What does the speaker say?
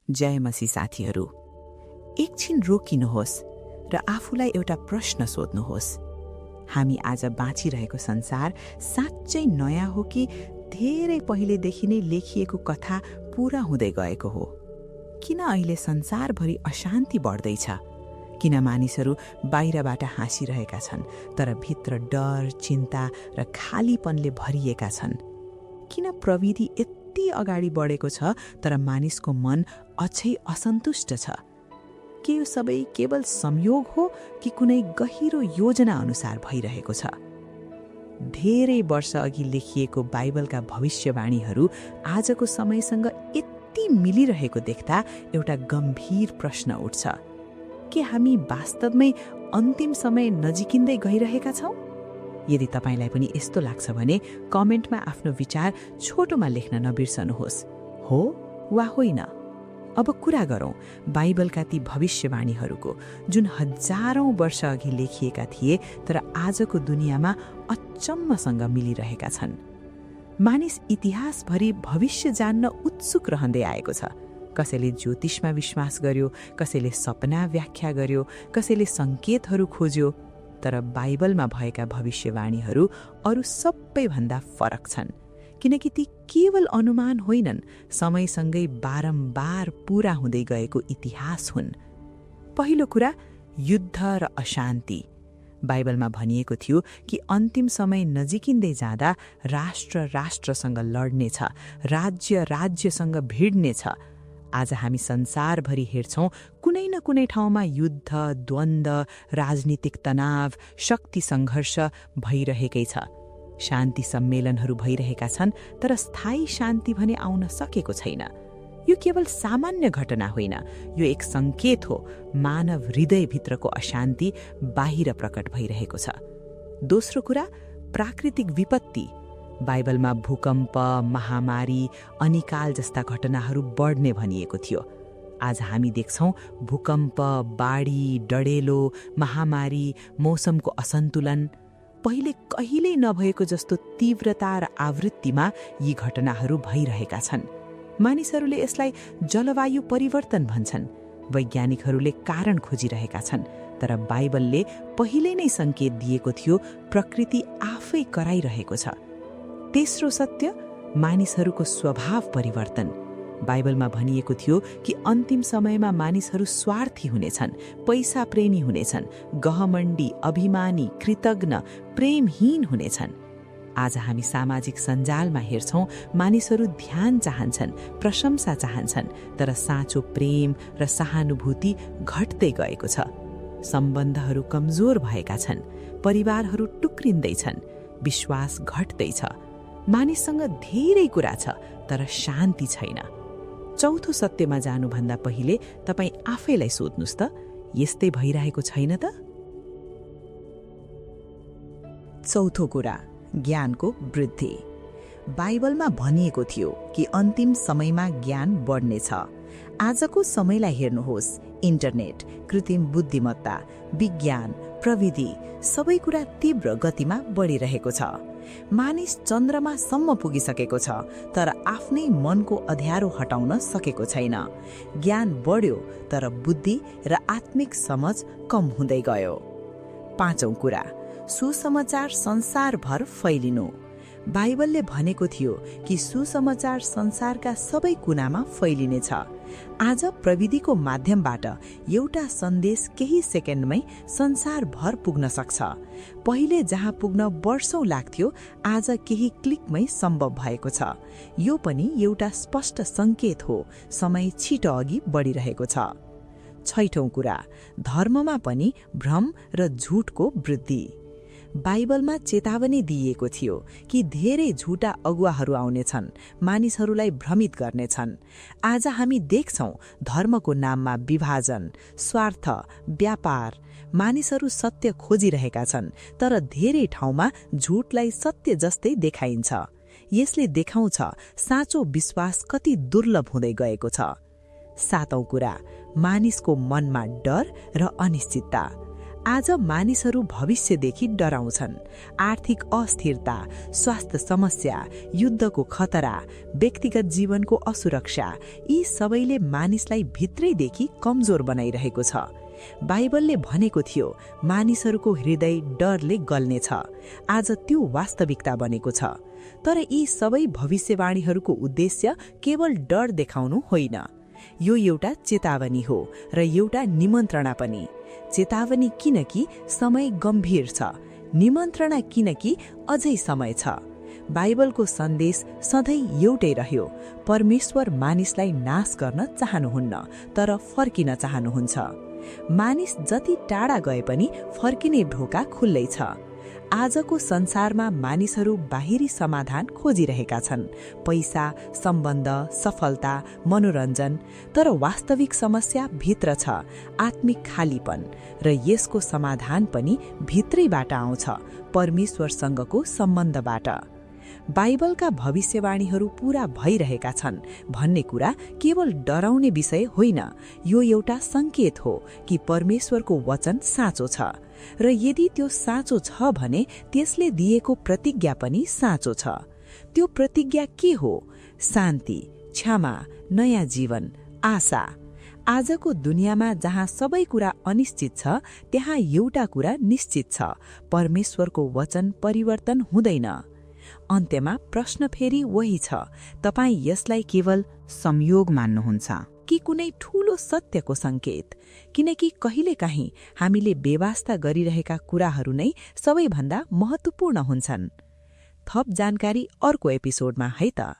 जय मसी साथीहरू, एकछिन रोकिनुहोस् र आफूलाई एउटा प्रश्न सोध्नुहोस्। हामी आज बाँचिरहेको संसार साँच्चै नयाँ हो कि धेरै पहिलेदेखि नै लेखिएको कथा पूरा हुँदै गएको हो? किन अहिले संसारभरि अशान्ति बढ्दैछ? किन मानिसहरू बाहिरबाट हाँसिरहेका छन् तर भित्र डर, चिन्ता र खालीपनले भरिएका छन्? किन प्रविधि यति अगाडि बढेको छ तर मानिसको मन अझै असन्तुष्ट छ? के यो सबै केवल संयोग हो कि कुनै गहिरो योजना अनुसार भइरहेको छ? धेरै वर्ष अघि लेखिएको बाइबलका भविष्यवाणीहरू आजको समयसँग यति मिलिरहेको देख्दा एउटा गम्भीर प्रश्न उठ्छ। के हामी वास्तवमै अन्तिम समय नजिकिँदै गइरहेका छौँ? यदि तपाईलाई पनि यस्तो लाग्छ भने कमेन्टमा आफ्नो विचार छोटोमा लेख्न नबिर्सनुहोस्, हो वा होइन। अब कुरा गरौँ बाइबलका ती भविष्यवाणीहरूको, जुन हजारौं वर्ष अघि लेखिएका थिए तर आजको दुनियाँमा अचम्मसँग मिलिरहेका छन्। मानिस इतिहासभरि भविष्य जान्न उत्सुक रहँदै आएको छ। कसैले ज्योतिषमा विश्वास गर्यो, कसैले सपना व्याख्या गर्यो, कसैले सङ्केतहरू खोज्यो। तर बाइबलमा भएका भविष्यवाणीहरू अरू सबैभन्दा फरक छन्, किनकि ती केवल अनुमान होइनन्, समयसँगै बारम्बार पूरा हुँदै गएको इतिहास हुन्। पहिलो कुरा, युद्ध र अशान्ति। बाइबलमा भनिएको थियो कि अन्तिम समय नजिकिँदै जाँदा राष्ट्र राष्ट्रसँग लड्नेछ, राज्य राज्यसँग भिड्नेछ। आज हामी संसारभरि हेर्छौं, कुनै न कुनै ठाउँमा युद्ध, द्वन्द्व, राजनीतिक तनाव, शक्ति सङ्घर्ष भइरहेकै छ। शान्ति सम्मेलनहरू भइरहेका छन् तर स्थायी शान्ति भने आउन सकेको छैन। यो केवल सामान्य घटना होइन, यो एक सङ्केत हो। मानव हृदयभित्रको अशान्ति बाहिर प्रकट भइरहेको छ। दोस्रो कुरा, प्राकृतिक विपत्ति। बाइबलमा भूकम्प, महामारी, अनिकाल जस्ता घटनाहरू बढ्ने भनिएको थियो। आज हामी देख्छौं भूकम्प, बाढी, डढेलो, महामारी, मौसमको असन्तुलन। पहिले कहिल्यै नभएको जस्तो तीव्रता र आवृत्तिमा यी घटनाहरू भइरहेका छन्। मानिसहरूले यसलाई जलवायु परिवर्तन भन्छन्। वैज्ञानिकहरूले कारण खोजिरहेका छन्, तर बाइबलले पहिले नै सङ्केत दिएको थियो प्रकृति आफै कराइरहेको छ। तेस्रो सत्य, मानिसहरूको स्वभाव परिवर्तन। बाइबलमा भनिएको थियो कि अन्तिम समयमा मानिसहरू स्वार्थी हुनेछन्, पैसा प्रेमी हुनेछन्, गहमण्डी, अभिमानी, कृतज्ञ, प्रेमहीन हुनेछन्। आज हामी सामाजिक सञ्जालमा हेर्छौं, मानिसहरू ध्यान चाहन्छन्, प्रशंसा चाहन्छन्, तर साँचो प्रेम र सहानुभूति घट्दै गएको छ। सम्बन्धहरू कमजोर भएका छन्, परिवारहरू टुक्रिँदैछन्, विश्वास घट्दैछ। मानिससँग धेरै कुरा छ तर शान्ति छैन। चौथो सत्यमा जानुभन्दा पहिले तपाईँ आफैलाई सोध्नुस् त, यस्तै भइरहेको छैन त? चौथो कुरा, ज्ञानको वृद्धि। बाइबलमा भनिएको थियो कि अन्तिम समयमा ज्ञान बढ्नेछ। आजको समयलाई हेर्नुहोस्, इन्टरनेट, कृत्रिम बुद्धिमत्ता, विज्ञान, प्रविधि, सबै कुरा तीव्र गतिमा बढिरहेको छ। मानिस चन्द्रमासम्म पुगिसकेको छ तर आफ्नै मनको अँध्यारो हटाउन सकेको छैन। ज्ञान बढ्यो तर बुद्धि र आत्मिक समझ कम हुँदै गयो। पाँचौं कुरा, सुसमाचार संसारभर फैलिनु। बाइबलले भनेको थियो कि सुसमाचार संसारका सबै कुनामा फैलिनेछ। आज प्रविधिको माध्यमबाट एउटा सन्देश केही सेकेन्डमै संसारभर पुग्न सक्छ। पहिले जहाँ पुग्न वर्षौं लाग्थ्यो, आज केही क्लिकमै सम्भव भएको छ। यो पनि एउटा स्पष्ट सङ्केत हो, समय छिटो अघि बढिरहेको छ। छैठौं कुरा, धर्ममा पनि भ्रम र झुटको वृद्धि। बाइबलमा चेतावनी दिइएको थियो कि धेरै झुटा अगुवाहरू आउनेछन्, मानिसहरूलाई भ्रमित गर्नेछन्। आज हामी देख्छौं धर्मको नाममा विभाजन, स्वार्थ, व्यापार। मानिसहरू सत्य खोजिरहेका छन् तर धेरै ठाउँमा झुटलाई सत्य जस्तै देखाइन्छ। यसले देखाउँछ साँचो विश्वास कति दुर्लभ हुँदै गएको छ। सातौं कुरा, मानिसको मनमा डर र अनिश्चितता। आज मानिसहरू भविष्यदेखि डराउँछन्। आर्थिक अस्थिरता, स्वास्थ्य समस्या, युद्धको खतरा, व्यक्तिगत जीवनको असुरक्षा, यी सबैले मानिसलाई भित्रैदेखि कमजोर बनाइरहेको छ। बाइबलले भनेको थियो मानिसहरूको हृदय डरले गल्नेछ। आज त्यो वास्तविकता बनेको छ। तर यी सबै भविष्यवाणीहरूको उद्देश्य केवल डर देखाउनु होइन। यो एउटा चेतावनी हो र एउटा निमन्त्रणा पनि। चेतावनी किनकि समय गम्भीर छ, निमन्त्रणा किनकि अझै समय छ। बाइबलको सन्देश सधैँ एउटै रह्यो, परमेश्वर मानिसलाई नाश गर्न चाहनुहुन्न, तर फर्किन चाहनुहुन्छ। मानिस जति टाढा गए पनि फर्किने ढोका खुल्लै छ। आजको संसारमा मानिसहरू बाहिरी समाधान खोजिरहेका छन्, पैसा, सम्बन्ध, सफलता, मनोरञ्जन। तर वास्तविक समस्या भित्र छ, आत्मिक खालीपन, र यसको समाधान पनि भित्रैबाट आउँछ, परमेश्वरसँगको सम्बन्धबाट। बाइबलका भविष्यवाणीहरू पूरा भइरहेका छन् भन्ने कुरा केवल डराउने विषय होइन। यो एउटा संकेत हो कि परमेश्वरको वचन साँचो छ, र यदि त्यो साँचो छ भने त्यसले दिएको प्रतिज्ञा पनि साँचो छ। त्यो प्रतिज्ञा के हो? शान्ति, क्षमा, नयाँ जीवन, आशा। आजको दुनियाँमा जहाँ सबै कुरा अनिश्चित छ, त्यहाँ एउटा कुरा निश्चित छ, परमेश्वरको वचन परिवर्तन हुँदैन। अन्त्यमा प्रश्न फेरि वही छ, तपाईँ यसलाई केवल संयोग मान्नुहुन्छ कि कुनै ठूलो सत्यको संकेत? किनकि कहिलेकाहीँ हामीले बेवास्ता गरिरहेका कुराहरू नै सबैभन्दा महत्त्वपूर्ण हुन्छन्। थप जानकारी अर्को एपिसोडमा है त।